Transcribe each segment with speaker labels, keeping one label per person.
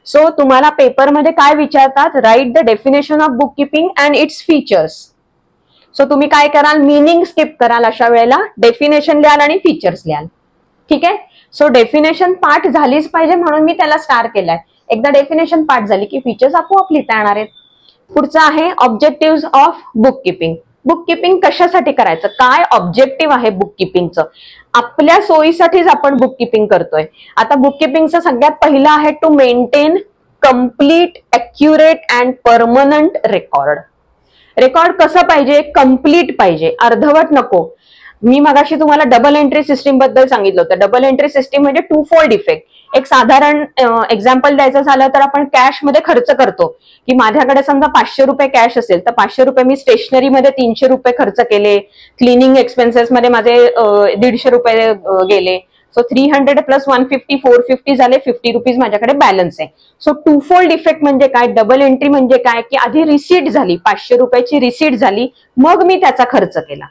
Speaker 1: So तुम्हाला पेपरमध्ये काय विचारतात, write the definition of book keeping and its features. So तुम्ही काय कराल, मिनिंग स्किप कराल, अशा वेळेला डेफिनेशन लिहाल आणि फीचर्स लिहाल. ठीक आहे. सो डेफिनेशन पाठ झालीच पाहिजे म्हणून मी त्याला स्टार केलाय. एकदा डेफिनेशन पाठ झाली की फीचर्स आपोआप लिहिता येणार आहेत. पुढचं आहे objective of book keeping. Book keeping कशासाठी करायचं, काय ऑब्जेक्टिव्ह आहे बुक किपिंगचं. आपल्या सोयीसाठीच आपण बुक किपिंग करतोय. आता बुक किपिंगचं सगळ्यात पहिलं आहे to maintain complete, accurate and permanent record. Record कसं पाहिजे, कम्प्लीट पाहिजे, अर्धवट नको. मी मगाशी तुम्हाला डबल एंट्री सिस्टीम बद्दल सांगितलं होतं. डबल एंट्री सिस्टीम म्हणजे टू फोल्ड इफेक्ट. एक साधारण एक्झाम्पल द्यायचं झालं तर आपण कॅश मध्ये खर्च करतो की माझ्याकडे समजा 500 रुपये कॅश असेल तर 500 रुपये मी स्टेशनरीमध्ये 300 रुपये खर्च केले, क्लिनिंग एक्सपेन्सेस मध्ये माझे 150 रुपये गेले. सो 300 प्लस 150 450 झाले, 50 रुपीज माझ्याकडे बॅलन्स आहे. सो टू फोल्ड इफेक्ट म्हणजे काय, डबल एंट्री म्हणजे काय की आधी रिसीट झाली, 500 रुपयाची रिसीट झाली, मग मी त्याचा खर्च केला.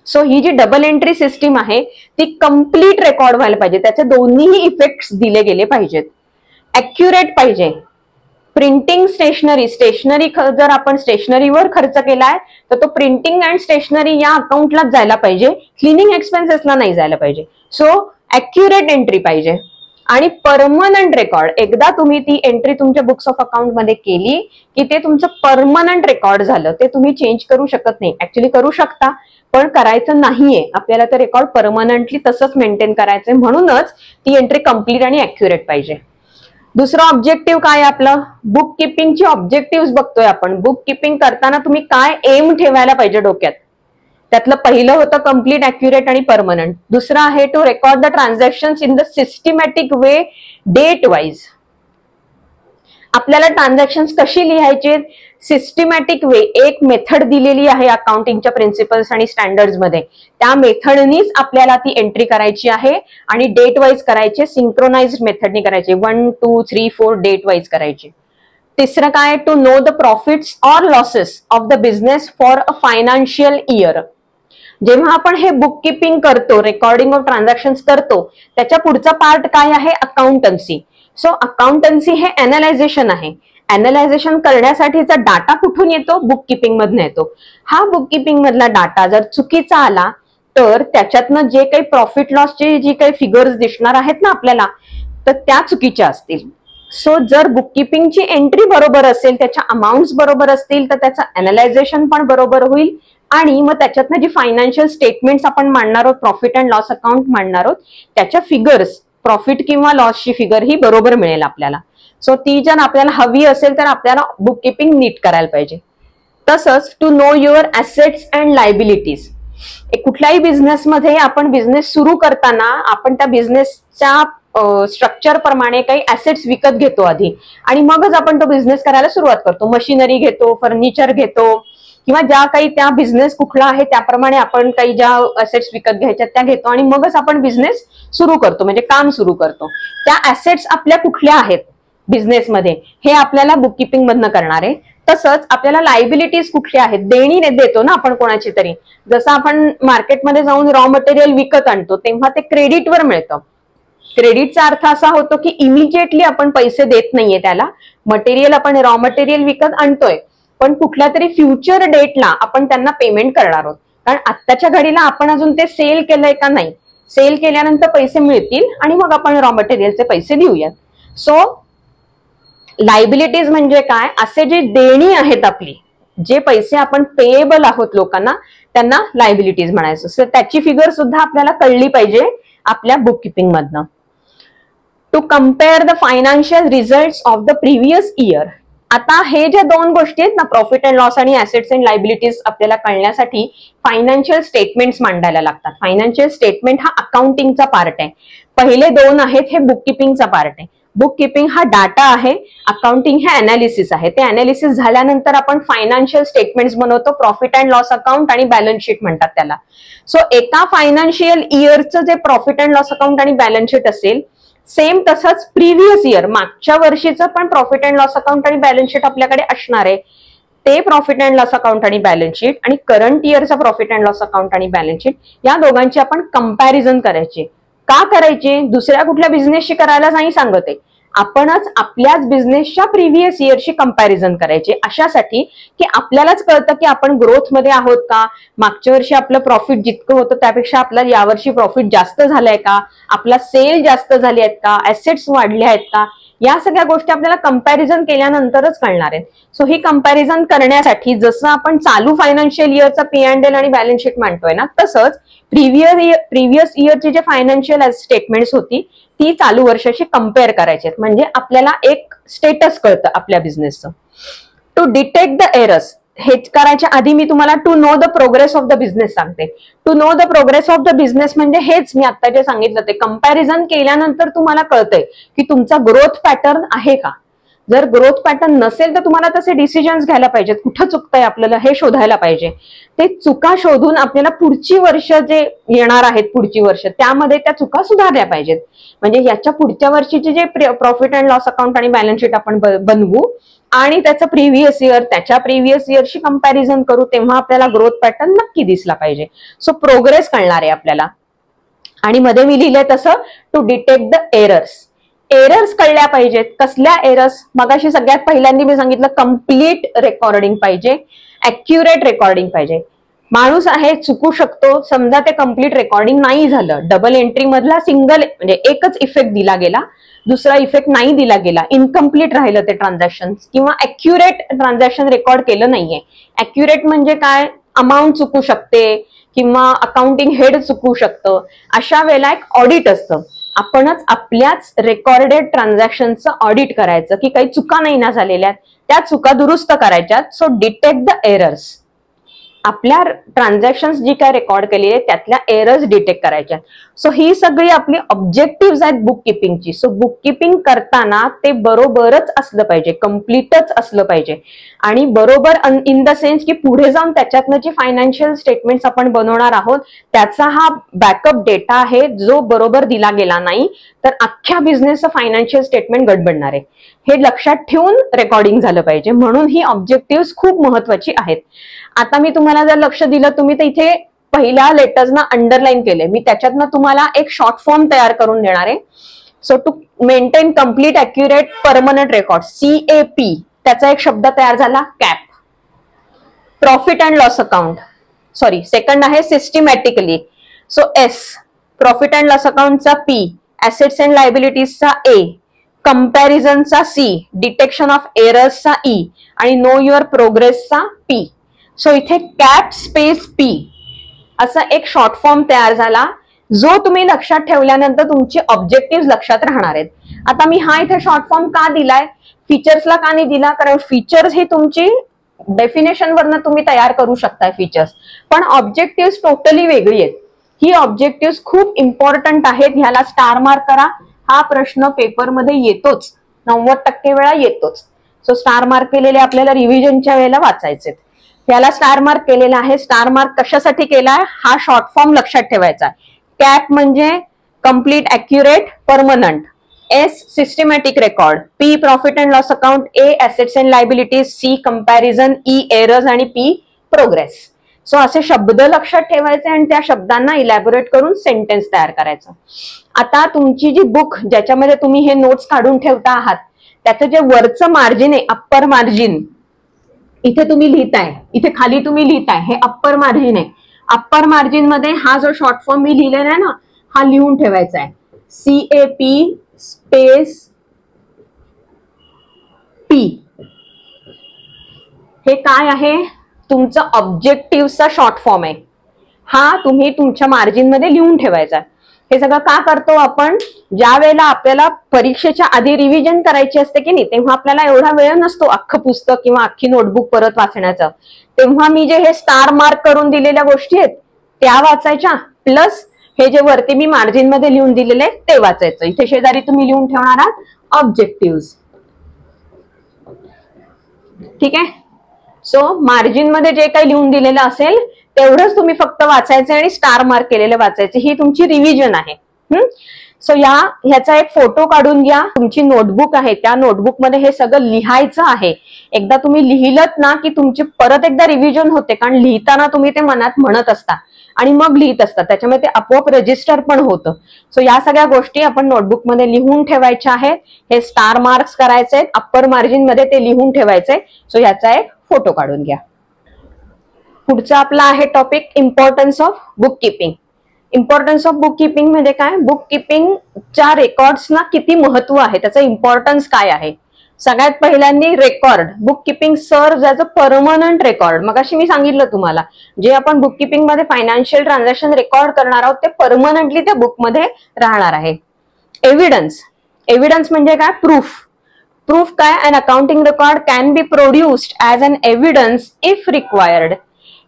Speaker 1: सो ही जी डबल एंट्री सिस्टीम आहे ती कम्प्लीट रेकॉर्ड व्हायला पाहिजे, त्याचे दोन्हीही इफेक्ट्स दिले गेले पाहिजेत. अॅक्युरेट पाहिजे. प्रिंटिंग स्टेशनरी, स्टेशनरी जर आपण स्टेशनरीवर खर्च केलाय तर तो प्रिंटिंग अँड स्टेशनरी या अकाउंटलाच जायला पाहिजे, क्लिनिंग एक्सपेन्सेसला नाही जायला पाहिजे. सो अॅक्युरेट एंट्री पाहिजे. आणि परमनंट रेकॉर्ड, एकदा तुम्ही ती एंट्री तुमच्या बुक्स ऑफ अकाउंट मध्ये केली की ते तुमचं परमनंट रेकॉर्ड झालं, ते तुम्ही चेंज करू शकत नाही. ऍक्च्युली करू शकता पण करायचं नाहीये आपल्याला, ते रेकॉर्ड परमनंटली तसंच मेंटेन करायचंय, म्हणूनच ती एंट्री कम्प्लीट आणि अॅक्युरेट पाहिजे. दुसरं ऑब्जेक्टिव्ह काय आपलं, बुक किपिंगची ऑब्जेक्टिव्ह बघतोय आपण. बुक किपिंग करताना तुम्ही काय एम ठेवायला पाहिजे डोक्यात. त्यातलं पहिलं होतं कम्प्लीट, अॅक्युरेट आणि परमनंट. दुसरं आहे to record the transactions in the systematic way, date wise. आपल्याला ट्रान्झॅक्शन्स कशी लिहायचे, सिस्टमॅटिक वे. एक मेथड दिलेली आहे अकाउंटिंगच्या प्रिन्सिपल्स आणि स्टँडर्ड्स मध्ये, त्या मेथडनीच आपल्याला ती एंट्री करायची आहे आणि डेट वाईज करायचे, सिंक्रोनाइज्ड मेथडनी करायचे. 1 2 3 4 डेट वाईज करायचे. तिसरं काय, to know the profits or losses of the business for a financial year. जेव्हा आपण हे बुक किपिंग करतो, रेकॉर्डिंग ऑफ ट्रान्झॅक्शन्स करतो, त्याच्या पुढचा पार्ट काय आहे, अकाउंटन्सी. सो अकाउंटन्सी हे अनालायझेशन आहे. अनालायझेशन करण्यासाठीचा डाटा कुठून येतो, बुक किपिंग मधून येतो. हा बुक किपिंग मधला डाटा जर चुकीचा आला तर त्याच्यातनं जे काही प्रॉफिट लॉसचे जी काही फिगर्स दिसणार आहेत ना आपल्याला, तर त्या चुकीच्या असतील. सो जर बुक किपिंगची एंट्री बरोबर असेल, त्याच्या अमाऊंट्स बरोबर असतील, तर त्याचं अनालायझेशन पण बरोबर होईल आणि मग त्याच्यातनं जी फायनान्शियल स्टेटमेंट्स आपण मांडणार आहोत, प्रॉफिट अँड लॉस अकाउंट मांडणार आहोत, त्याच्या फिगर्स, प्रॉफिट किंवा लॉसची फिगर ही बरोबर मिळेल आपल्याला. सो ती जर आपल्याला हवी असेल तर आपल्याला बुक किपिंग नीट करायला पाहिजे. तसंच to know your assets and liabilities. कुठल्याही बिझनेसमध्ये आपण बिझनेस सुरू करताना आपण त्या बिझनेसच्या स्ट्रक्चर प्रमाणे काही ऍसेट्स विकत घेतो आधी आणि मगच आपण तो बिझनेस करायला सुरुवात करतो. मशिनरी घेतो, फर्निचर घेतो किंवा ज्या काही त्या बिझनेस कुठला आहे त्याप्रमाणे आपण काही ज्या ऍसेट्स विकत घ्यायच्या त्या घेतो आणि मगच आपण बिझनेस सुरू करतो, म्हणजे काम सुरू करतो. त्या ऍसेट्स आपल्या कुठल्या आहेत बिझनेसमध्ये हे आपल्याला बुक किपिंग मधनं करणार आहे. तसंच आपल्याला लायबिलिटीज कुठल्या आहेत, देणी देतो ना आपण कोणाची तरी. जसं आपण मार्केटमध्ये जाऊन रॉ मटेरियल विकत आणतो तेव्हा ते क्रेडिटवर मिळतं. क्रेडिटचा अर्थ असा होतो की इमिजिएटली आपण पैसे देत नाहीये त्याला. मटेरियल आपण रॉ मटेरियल विकत आणतोय पण कुठल्या तरी फ्युचर डेटला आपण त्यांना पेमेंट करणार आहोत. कारण आत्ताच्या घडीला आपण अजून ते सेल केलंय का नाही, सेल केल्यानंतर पैसे मिळतील आणि मग आपण रॉ मटेरियलचे पैसे देऊयात. सो लायबिलिटीज म्हणजे काय, असे जे देणी आहेत आपली, जे पैसे आपण पेएबल आहोत लोकांना, त्यांना लायबिलिटीज म्हणायचं. सो त्याची फिगर सुद्धा आपल्याला कळली पाहिजे आपल्या बुक किपिंग मधनं. To compare the financial results of the previous year. आता हे ज्या दोन गोष्टी आहेत ना, प्रॉफिट अँड लॉस आणि ऍसेट्स अँड लायबिलिटीज, आपल्याला कळण्यासाठी फायनान्शियल स्टेटमेंट्स मांडायला लागतात. फायनान्शियल स्टेटमेंट हा अकाउंटिंगचा पार्ट आहे. पहिले दोन आहेत हे बुक किपिंगचा पार्ट आहे. बुक किपिंग हा डाटा आहे, अकाउंटिंग हे अनालिसिस आहे. ते अनालिसिस झाल्यानंतर आपण फायनान्शियल स्टेटमेंट्स बनवतो, प्रॉफिट अँड लॉस अकाउंट आणि बॅलन्स शीट म्हणतात त्याला. सो एका फायनान्शियल इयरचं जे प्रॉफिट अँड लॉस अकाउंट आणि बॅलन्स शीट असेल, सेम तसंच प्रिव्हियस इयर मागच्या वर्षीचं पण प्रॉफिट अँड लॉस अकाउंट आणि बॅलन्स शीट आपल्याकडे असणार आहे. ते प्रॉफिट अँड लॉस अकाउंट आणि बॅलन्स शीट आणि करंट इयरचा प्रॉफिट अँड लॉस अकाउंट आणि बॅलन्स शीट, या दोघांची आपण कंपॅरिझन करायची. का करायची, दुसऱ्या कुठल्या बिझनेसशी करायला नाही सांगते, आपणच आपल्याच बिझनेसच्या प्रिव्हियस इयरशी कंपॅरिझन करायचे, अशासाठी की आपल्यालाच कळतं की आपण ग्रोथ मध्ये आहोत का, मागच्या वर्षी आपलं प्रॉफिट जितकं होतं त्यापेक्षा आपल्याला यावर्षी प्रॉफिट जास्त झालंय का, आपला सेल जास्त झाले आहेत का, ऍसेट्स वाढले आहेत का, या सगळ्या गोष्टी आपल्याला कंपॅरिझन केल्यानंतरच कळणार आहेत. सो ही कंपॅरिझन करण्यासाठी जसं आपण चालू फायनान्शियल इयरचा P&L आणि बॅलन्स शीट मांडतोय ना, तसंच प्रिव्हियस इयरची जे फायनान्शियल स्टेटमेंट्स होती ती चालू वर्षाशी कम्पेअर करायची, म्हणजे आपल्याला एक स्टेटस कळतं आपल्या बिझनेसचं. टू डिटेक्ट द एरर्स, हे करायच्या आधी मी तुम्हाला to know the progress of the business सांगते. To know the progress of the business म्हणजे हेच मी आता जे सांगितलं ते कंपॅरिझन केल्यानंतर तुम्हाला कळतंय की तुमचा ग्रोथ पॅटर्न आहे का. जर ग्रोथ पॅटर्न नसेल तर तुम्हाला तसे डिसिजन्स घ्यायला पाहिजेत, कुठं चुकतंय आपल्याला हे शोधायला पाहिजे. ते चुका शोधून आपल्याला पुढची वर्ष जे येणार आहेत, पुढची वर्ष त्यामध्ये त्या चुका सुधारल्या पाहिजेत. म्हणजे याच्या पुढच्या वर्षीचे जे प्रॉफिट अँड लॉस अकाउंट आणि बॅलन्स शीट आपण बनवू आणि त्याचं प्रिव्हियस इयर त्याच्या प्रिव्हियस इयरशी कंपॅरिझन करू, तेव्हा आपल्याला ग्रोथ पॅटर्न नक्की दिसला पाहिजे. सो प्रोग्रेस कळणार आहे आपल्याला. आणि मध्ये मी लिहिलंय तसं to detect the errors. Errors कळल्या पाहिजेत. कसल्या एरर्स? मगाशी सगळ्यात पहिल्यांदा मी सांगितलं कम्प्लीट रेकॉर्डिंग पाहिजे, ऍक्युरेट रेकॉर्डिंग पाहिजे. माणूस आहे चुकू शकतो, समजा ते कम्प्लीट रेकॉर्डिंग नाही झालं, डबल एंट्री मधला सिंगल म्हणजे एकच इफेक्ट दिला गेला, दुसरा इफेक्ट नाही दिला गेला, इनकम्प्लीट राहिलं ते ट्रान्झॅक्शन, किंवा ऍक्युरेट ट्रान्झॅक्शन रेकॉर्ड केलं नाहीये. ऍक्युरेट म्हणजे काय, अमाऊंट चुकू शकते किंवा अकाउंटिंग हेड चुकू शकतं. अशा वेळेला एक ऑडिट असतं, आपणच आपल्याच रेकॉर्डेड ट्रान्झॅक्शनचं ऑडिट करायचं की काही चुका नाही ना झालेल्या, त्या चुका दुरुस्त करायच्या. सो डिटेक्ट द एरर्स, आपल्या ट्रान्झॅक्शन्स जी काय रेकॉर्ड केली आहे त्यातल्या एरर्स डिटेक्ट करायच्या. सो ही सगळी आपली ऑब्जेक्टिव्ह आहेत बुक किपिंगची. सो बुक किपिंग करताना ते बरोबरच असलं पाहिजे, कम्प्लीटच असलं पाहिजे. आणि बरोबर इन द सेन्स की पुढे जाऊन त्याच्यातनं जी फायनान्शियल स्टेटमेंट्स आपण बनवणार आहोत त्याचा हा बॅकअप डेटा आहे जो बरोबर दिला गेला नाही तर अख्ख्या बिझनेसचं फायनान्शियल स्टेटमेंट गडबडणार आहे. हे लक्षात ठेवून रेकॉर्डिंग झालं पाहिजे, म्हणून ही ऑब्जेक्टिव्ह खूप महत्वाची आहेत. आता मी तुम्हाला जर लक्ष दिलं, तुम्ही तर इथे पहिल्या लेटर्सना अंडरलाईन केले, मी त्याच्यातनं तुम्हाला एक शॉर्ट फॉर्म तयार करून देणार आहे. So to maintain complete accurate permanent record, CAP, त्याचा एक शब्द तयार झाला cap. Profit and loss account, sorry second आहे systematically. So S, profit and loss अकाउंटचा P, ऍसेट्स अँड लायबिलिटीजचा A, कंपॅरिझनचा C, डिटेक्शन ऑफ एरर्सचा E आणि नो युअर प्रोग्रेसचा P. सो इथे कॅप स्पेस P असा एक शॉर्ट फॉर्म तयार झाला जो तुम्ही लक्षात ठेवल्यानंतर तुमचे ऑब्जेक्टिव्ह लक्षात राहणार आहेत. आता मी हा इथे शॉर्ट फॉर्म का दिलाय, फीचर्सला का नाही दिला, कारण फीचर्स ही तुमची डेफिनेशन वरनं तुम्ही तयार करू शकताय फीचर्स, पण ऑब्जेक्टिव्ह टोटली वेगळी आहेत. ही ऑब्जेक्टिव्ह खूप इम्पॉर्टंट आहेत, ह्याला स्टार मार्क करा. हा प्रश्न पेपरमध्ये येतोच, 90% वेळा येतोच. सो स्टार मार्क केलेले आपल्याला रिव्हिजनच्या वेळेला वाचायचे. याला स्टार मार्क केलेला आहे. स्टार मार्क कशासाठी केलाय, हा शॉर्ट फॉर्म लक्षात ठेवायचा. कॅप म्हणजे complete accurate permanent, S systematic record, P profit and loss account, A assets and liabilities, C comparison, E errors आणि P प्रोग्रेस. सो असे शब्द लक्षात ठेवायचे आणि त्या शब्दांना इलॅबोरेट करून सेंटेन्स तयार करायचं. आता तुमची जी बुक ज्याच्यामध्ये तुम्ही हे नोट्स काढून ठेवता आहात त्याचं जे वरचं मार्जिन आहे, अप्पर मार्जिन, इथे तुम्ही लिहिताय, इथे खाली तुम्ही लिहिताय, हे अप्पर मार्जिन आहे. अप्पर मार्जिन मध्ये हा जो शॉर्ट फॉर्म मी लिहिलेला आहे ना, हा लिहून ठेवायचा आहे, CAP स्पेस P. हे काय आहे, तुमचं ऑब्जेक्टिव्हचा शॉर्ट फॉर्म आहे. हा तुम्ही तुमच्या मार्जिन मध्ये लिहून ठेवायचा. हे सगळं का करतो आपण, ज्या वेळेला आपल्याला परीक्षेच्या आधी रिव्हिजन करायची असते की नाही, तेव्हा आपल्याला एवढा वेळ नसतो अख्खं पुस्तक किंवा अख्खी नोटबुक परत वाचण्याचा. तेव्हा मी जे हे स्टार मार्क करून दिलेल्या गोष्टी आहेत त्या वाचायच्या, प्लस हे जे वरती मी मार्जिन मध्ये लिहून दिलेले ते वाचायचं. इथे शेजारी तुम्ही लिहून ठेवणार आहात ऑब्जेक्टिव्ह. ठीक आहे. सो मार्जिन मध्ये जे काही लिहून दिलेलं असेल तेवढंच तुम्ही फक्त वाचायचं आणि स्टार मार्क केलेलं वाचायचं. ही तुमची रिव्हिजन आहे. सो ह्याचा एक फोटो काढून घ्या. तुमची नोटबुक आहे त्या नोटबुक मध्ये हे सगळं लिहायचं आहे. एकदा तुम्ही लिहिलत ना की तुमची परत एकदा रिव्हिजन होते, कारण लिहिताना तुम्ही ते मनात म्हणत असता आणि मग लिहित असतात, त्याच्यामुळे ते आपोआप रजिस्टर पण होतं. सो या सगळ्या गोष्टी आपण नोटबुक मध्ये लिहून ठेवायच्या आहेत. हे स्टार मार्क्स करायचे, अप्पर मार्जिन मध्ये ते लिहून ठेवायचे. सो याचा एक फोटो काढून घ्या. पुढचा आपला आहे topic importance of book keeping. Importance of book keeping म्हणजे काय, बुक किपिंगच्या रेकॉर्ड्सना किती महत्व आहे, त्याचं इम्पॉर्टन्स काय आहे. सगळ्यात पहिल्यांदा record, book keeping serves as a permanent record. मग अशी मी सांगितलं तुम्हाला, जे आपण बुक किपिंग मध्ये फायनान्शियल ट्रान्झॅक्शन रेकॉर्ड करणार आहोत ते परमनंटली त्या बुकमध्ये राहणार आहे. एव्हिडन्स, एव्हिडन्स म्हणजे काय, प्रूफ. प्रूफ काय, an accounting record can be produced as an evidence if required.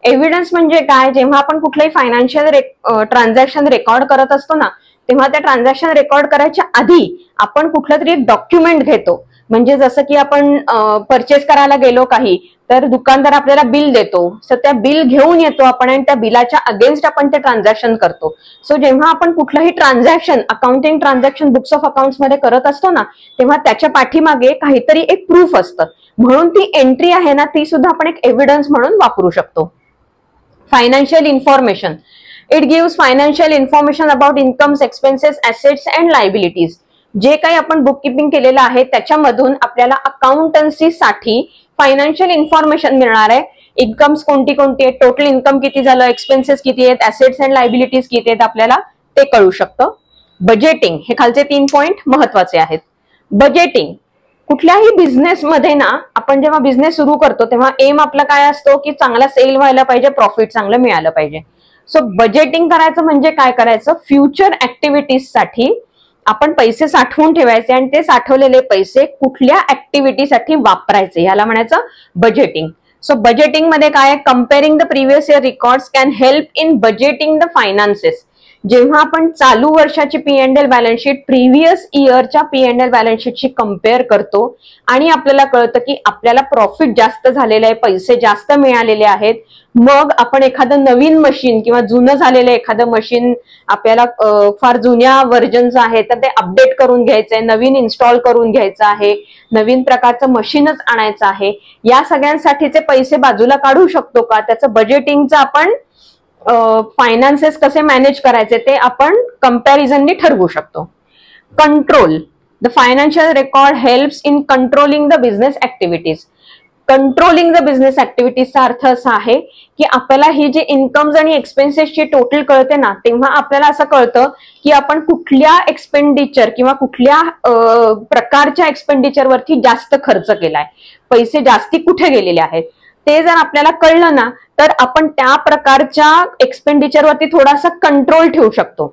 Speaker 1: Evidence म्हणजे काय, जेव्हा आपण कुठलंही फायनान्शियल ट्रान्झॅक्शन रेकॉर्ड करत असतो ना, तेव्हा त्या ट्रान्झॅक्शन रेकॉर्ड करायच्या आधी आपण कुठलं तरी एक डॉक्युमेंट घेतो. म्हणजे जसं की आपण परचेस करायला गेलो काही, तर दुकानदार आपल्याला बिल देतो. सो त्या बिल घेऊन येतो आपण आणि त्या बिलाच्या अगेन्स्ट आपण ते ट्रान्झॅक्शन करतो. सो जेव्हा आपण कुठलंही transaction accounting transaction books of accounts मध्ये करत असतो ना, तेव्हा त्याच्या पाठीमागे काहीतरी एक प्रूफ असतं. म्हणून ती एंट्री आहे ना, ती सुद्धा आपण एक एव्हिडन्स म्हणून वापरू शकतो. Financial information, it gives financial information about incomes, expenses, assets and liabilities. जे काही आपण बुक किपिंग केलेलं आहे त्याच्यामधून आपल्याला अकाउंटन्सीसाठी फायनान्शियल इन्फॉर्मेशन मिळणार आहे. इन्कम्स कोणती कोणती आहेत, टोटल इन्कम किती झालं, एक्सपेन्सेस किती आहेत, ऍसेट्स अँड लायबिलिटीज किती आहेत, आपल्याला ते कळू शकतं. बजेटिंग, हे खालचे 3 पॉइंट महत्वाचे आहेत. बजेटिंग, कुठल्याही बिझनेसमध्ये ना, आपण जेव्हा बिझनेस सुरू करतो तेव्हा एम आपला काय असतो की चांगला सेल व्हायला पाहिजे, प्रॉफिट चांगलं मिळालं पाहिजे. सो बजेटिंग करायचं म्हणजे काय करायचं, फ्युचर ऍक्टिव्हिटीजसाठी आपण पैसे साठवून ठेवायचे आणि ते साठवलेले पैसे कुठल्या ऍक्टिव्हिटीसाठी वापरायचे, याला म्हणायचं बजेटिंग. सो बजेटिंग मध्ये काय, comparing the previous year records can help in budgeting the finances. जेव्हा आपण चालू वर्षाची P&L बॅलन्स शीट प्रिव्हियस इयरच्या P&L बॅलन्स शीटशी कम्पेअर करतो आणि आपल्याला कळतं की आपल्याला प्रॉफिट जास्त झालेलं आहे, पैसे जास्त मिळालेले आहेत. मग आपण एखादं नवीन मशीन किंवा जुनं झालेलं एखादं मशीन आपल्याला फार जुन्या व्हर्जनचं आहे तर ते अपडेट करून घ्यायचंय, नवीन इन्स्टॉल करून घ्यायचं आहे, नवीन प्रकारचं मशीनच आणायचं आहे. या सगळ्यांसाठीचे पैसे बाजूला काढू शकतो का, त्याचं बजेटिंगचं आपण फायनान्सेस कसे मॅनेज करायचे ते आपण कंपॅरिझननी ठरवू शकतो. Control, the financial record helps in controlling the business activities. Controlling the business ऍक्टिव्हिटीजचा अर्थ असा आहे की आपल्याला ही जी इन्कम्स आणि एक्सपेन्सेसची टोटल कळते ना, तेव्हा आपल्याला असं कळतं की आपण कुठल्या एक्सपेंडिचर किंवा कुठल्या प्रकारच्या एक्सपेंडिचरवरती जास्त खर्च केलाय, पैसे जास्ती कुठे गेलेले आहेत. ते जर आपल्याला कळलं ना तर आपण त्या प्रकारच्या एक्सपेंडिचरवरती थोडासा कंट्रोल ठेवू शकतो.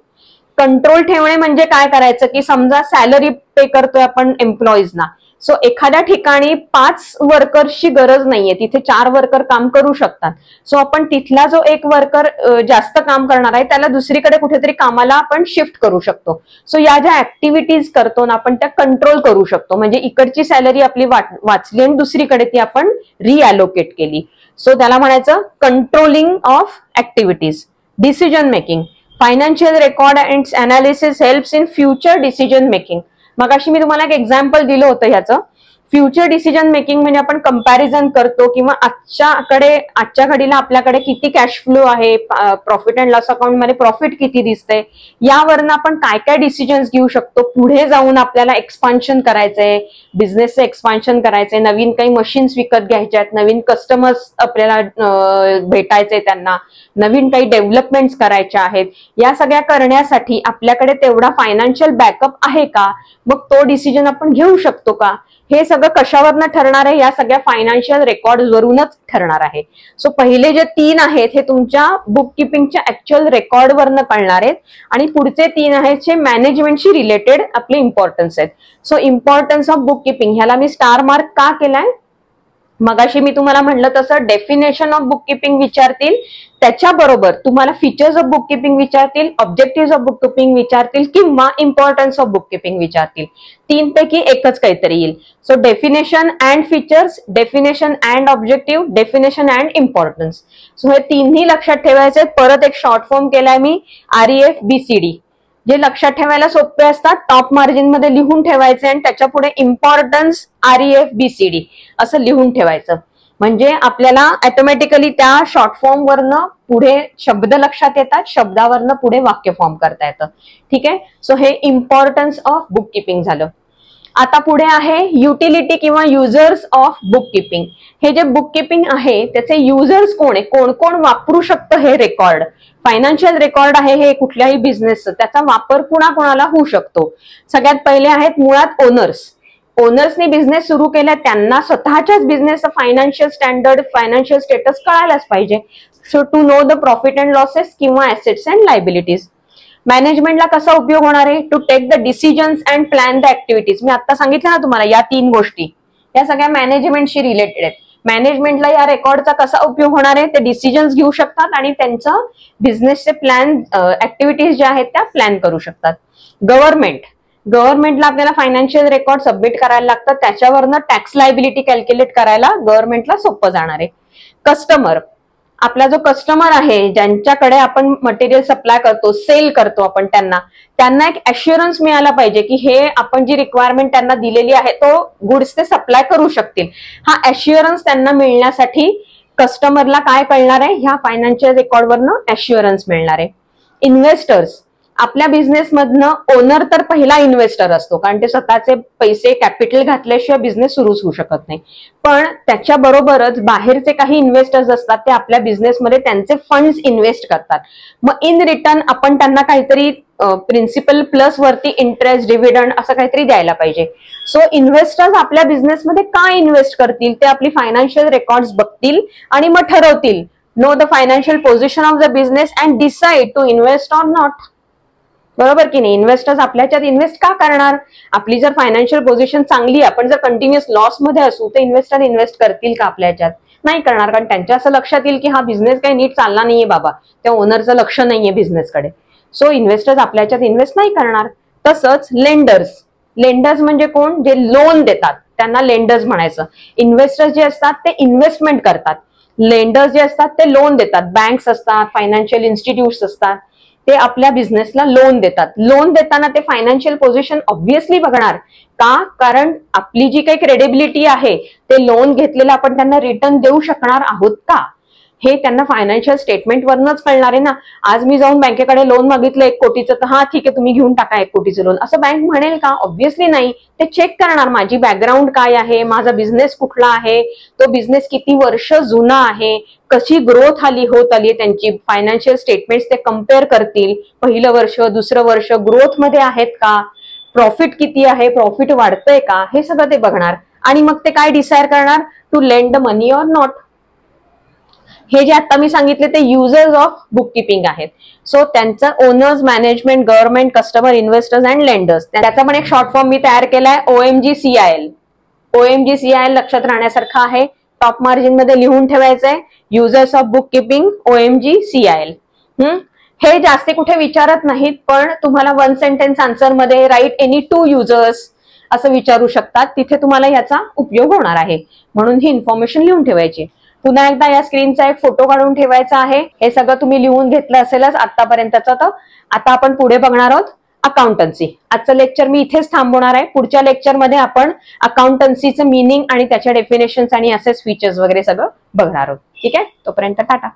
Speaker 1: कंट्रोल ठेवणे म्हणजे काय करायचं की समजा सॅलरी पे करतोय आपण एम्प्लॉईजना, सो एखाद्या ठिकाणी 5 वर्कर्सची गरज नाहीये, तिथे 4 वर्कर काम करू शकतात. सो आपण तिथला जो एक वर्कर जास्त काम करणार आहे त्याला दुसरीकडे कुठेतरी कामाला आपण शिफ्ट करू शकतो. सो या ज्या ऍक्टिव्हिटीज करतो ना आपण त्या कंट्रोल करू शकतो. म्हणजे इकडची सॅलरी आपली वाचली आणि दुसरीकडे ती आपण रिअलोकेट केली. सो त्याला म्हणायचं controlling of activities. Decision making, financial record and it's analysis helps in future decision making. मग अशी मी तुम्हाला एक एक्झाम्पल दिलं होतं ह्याचं. फ्युचर डिसिजन मेकिंग म्हणजे आपण कंपॅरिझन करतो किंवा आजच्या घडीला आपल्याकडे किती कॅश फ्लो आहे, प्रॉफिट अँड लॉस अकाउंट मध्ये प्रॉफिट किती दिसतंय, यावरनं आपण काय काय डिसिजन्स घेऊ शकतो. पुढे जाऊन आपल्याला एक्सपान्शन करायचंय, बिझनेसचं एक्सपान्शन करायचंय, नवीन काही मशीन्स विकत घ्यायच्या आहेत, नवीन कस्टमर्स आपल्याला भेटायचे, त्यांना नवीन काही डेव्हलपमेंट्स करायच्या आहेत. या सगळ्या करण्यासाठी आपल्याकडे तेवढा फायनान्शियल बॅकअप आहे का, मग तो डिसिजन आपण घेऊ शकतो का, हे सगळं कशावरनं ठरणार आहे, या सगळ्या फायनान्शियल रेकॉर्ड वरूनच ठरणार आहे. सो पहिले जे 3 आहेत हे तुमच्या बुक किपिंगच्या ऍक्च्युअल रेकॉर्ड वरनं कळणार आहेत आणि पुढचे 3 आहेत जे मॅनेजमेंटशी रिलेटेड आपले इम्पॉर्टन्स आहेत. So importance of book keeping ह्याला मी स्टार मार्क का केलाय, मगाशी मी तुम्हाला म्हणलं तसं डेफिनेशन ऑफ बुक किपिंग विचारतील, त्याच्याबरोबर तुम्हाला फीचर्स ऑफ बुक किपिंग विचारतील, ऑब्जेक्टिव्ह ऑफ बुक किपिंग विचारतील किंवा इम्पॉर्टन्स ऑफ बुक किपिंग विचारतील. 3 पैकी एकच काहीतरी येईल. So definition and features, definition and objective, definition and importance. So हे 3ही लक्षात ठेवायचे. परत एक शॉर्ट फॉर्म केलाय मी, REFBCD. जे लक्षात ठेवायला सोपे असतात टॉप मार्जिन मध्ये लिहून ठेवायचे आणि त्याच्या पुढे इम्पॉर्टन्स REFBCD असं लिहून ठेवायचं. म्हणजे आपल्याला ऑटोमॅटिकली त्या शॉर्ट फॉर्म वरनं पुढे शब्द लक्षात येतात, शब्दावरनं पुढे वाक्य फॉर्म करता येतं. ठीक आहे. सो हे इम्पॉर्टन्स ऑफ बुक किपिंग झालं. आता पुढे आहे युटिलिटी किंवा युजर्स ऑफ बुक किपिंग. हे जे बुक किपिंग आहे त्याचे युजर्स कोण आहे, कोण कोण वापरू शकतं हे रेकॉर्ड. फायनान्शियल रेकॉर्ड आहे हे कुठल्याही बिझनेसचं, त्याचा वापर कुणाकुणाला होऊ शकतो. सगळ्यात पहिले आहेत मुळात ओनर्स. ओनर्सने बिझनेस सुरू केला, त्यांना स्वतःच्याच बिझनेसचं फायनान्शियल स्टँडर्ड, फायनान्शियल स्टेटस कळायलाच पाहिजे. So to know the profit and losses किंवा ऍसेट्स अँड लायबिलिटीज. मॅनेजमेंटला कसा उपयोग होणार आहे, to take the decisions and plan the activities. मी आता सांगितलं ना तुम्हाला या 3 गोष्टी, या सगळ्या मॅनेजमेंटशी रिलेटेड आहेत. मॅनेजमेंटला या रेकॉर्डचा कसा उपयोग होणार आहे, ते डिसिजन्स घेऊ शकतात आणि त्यांचं बिझनेसचे प्लॅन, ऍक्टिव्हिटीज ज्या आहेत त्या प्लॅन करू शकतात. गव्हर्नमेंटला आपल्याला फायनान्शियल रेकॉर्ड सबमिट करायला लागतं, त्याच्यावरनं टॅक्स लायबिलिटी कॅल्क्युलेट करायला गव्हर्नमेंटला सोपं जाणार आहे. कस्टमर, आपला जो कस्टमर आहे ज्यांच्याकडे आपण मटेरियल सप्लाय करतो, सेल करतो आपण, त्यांना एक अश्युरन्स मिळाला पाहिजे की हे आपण जी रिक्वायरमेंट त्यांना दिलेली आहे तो गुड्स ते सप्लाय करू शकतील. हा अश्युरन्स त्यांना मिळण्यासाठी कस्टमरला काय कळणार आहे, ह्या फायनान्शियल रेकॉर्डवरनं अश्युरन्स मिळणार आहे. इन्व्हेस्टर्स, आपल्या बिझनेस मधनं ओनर तर पहिला इन्व्हेस्टर असतो, कारण ते स्वतःचे पैसे कॅपिटल घातल्याशिवाय बिझनेस सुरूच होऊ शकत नाही. पण त्याच्याबरोबरच बाहेरचे काही इन्व्हेस्टर्स असतात, ते आपल्या बिझनेसमध्ये त्यांचे फंड्स इन्व्हेस्ट करतात. मग इन रिटर्न आपण त्यांना काहीतरी प्रिन्सिपल प्लस वरती इंटरेस्ट, डिव्हिडंड असं काहीतरी द्यायला पाहिजे. सो इन्व्हेस्टर्स आपल्या बिझनेसमध्ये काय इन्व्हेस्ट करतील ते आपली फायनान्शियल रेकॉर्ड्स बघतील आणि मग ठरवतील, know the financial position of the business and decide to invest or not. बरोबर की नाही. इन्व्हेस्टर्स आपल्याच्यात इन्व्हेस्ट का करणार, आपली जर फायनान्शियल पोझिशन चांगली, आपण जर कंटिन्युअस लॉस मध्ये असू तर इन्व्हेस्टर इन्व्हेस्ट करतील का आपल्याच्यात, नाही करणार. कारण त्यांच्या असं लक्षात येईल की हा बिझनेस काही नीट चालला नाहीये बाबा, त्या ओनरचं लक्ष नाहीये बिझनेसकडे. सो इन्व्हेस्टर्स आपल्याच्यात इन्व्हेस्ट नाही करणार. तसंच लेंडर्स म्हणजे कोण, जे लोन देतात त्यांना लेंडर्स म्हणायचं. इन्व्हेस्टर्स जे असतात ते इन्व्हेस्टमेंट करतात, लेंडर्स जे असतात ते लोन देतात. बँक्स असतात, फायनान्शियल इन्स्टिट्यूट्स असतात, ते आपल्या बिझनेसला लोन देतात. लोन देताना ते फायनान्शियल पोझिशन ऑब्व्हियसली बघणार का, कारण आपली जी काही क्रेडिबिलिटी आहे ते लोन घेतलेलं आपण त्यांना रिटर्न देऊ शकणार आहोत का, हे त्यांना फायनान्शियल स्टेटमेंट वरनच कळणार आहे ना. आज मी जाऊन बँकेकडे लोन मागितलं 1 कोटीचं, तर हा ठीक आहे तुम्ही घेऊन टाका 1 कोटीचं लोन, असं बँक म्हणेल का, ऑब्व्हियसली नाही. ते चेक करणार माझी बॅकग्राऊंड काय आहे, माझा बिझनेस कुठला आहे, तो बिझनेस किती वर्ष जुना आहे, कशी ग्रोथ होत आली त्यांची. फायनान्शियल स्टेटमेंट्स ते कम्पेअर करतील, पहिलं वर्ष, दुसरं वर्ष ग्रोथ मध्ये आहेत का, प्रॉफिट किती आहे, प्रॉफिट वाढतंय का, हे सगळं ते बघणार. आणि मग ते काय डिसाइड करणार, to lend money or not. हे जे आता मी सांगितले ते युजर्स ऑफ बुक किपिंग आहेत. सो त्यांचं owners, management, government, customer, investors and lenders, त्याचा पण एक शॉर्ट फॉर्म मी तयार केलाय, OMGCIL. OMGCIL लक्षात राहण्यासारखं आहे, टॉप मार्जिन मध्ये लिहून ठेवायचंय, users of book keeping OMGCIL. हे जास्त कुठे विचारत नाहीत, पण तुम्हाला 1 सेंटेन्स आन्सर मध्ये राईट एनी 2 युजर्स असं विचारू शकतात, तिथे तुम्हाला याचा उपयोग होणार आहे. म्हणून ही इन्फॉर्मेशन लिहून ठेवायची. पुन्हा एकदा या स्क्रीनचा एक फोटो काढून ठेवायचा आहे. हे सगळं तुम्ही लिहून घेतलं असेलच आतापर्यंतचं. तर आता आपण पुढे बघणार आहोत अकाउंटन्सी. आजचं लेक्चर मी इथेच थांबवणार आहे. पुढच्या लेक्चरमध्ये आपण अकाउंटन्सीचं मीनिंग आणि त्याच्या डेफिनेशन्स आणि असेच फीचर्स वगैरे सगळं बघणार आहोत. ठीक आहे, तोपर्यंत टाटा.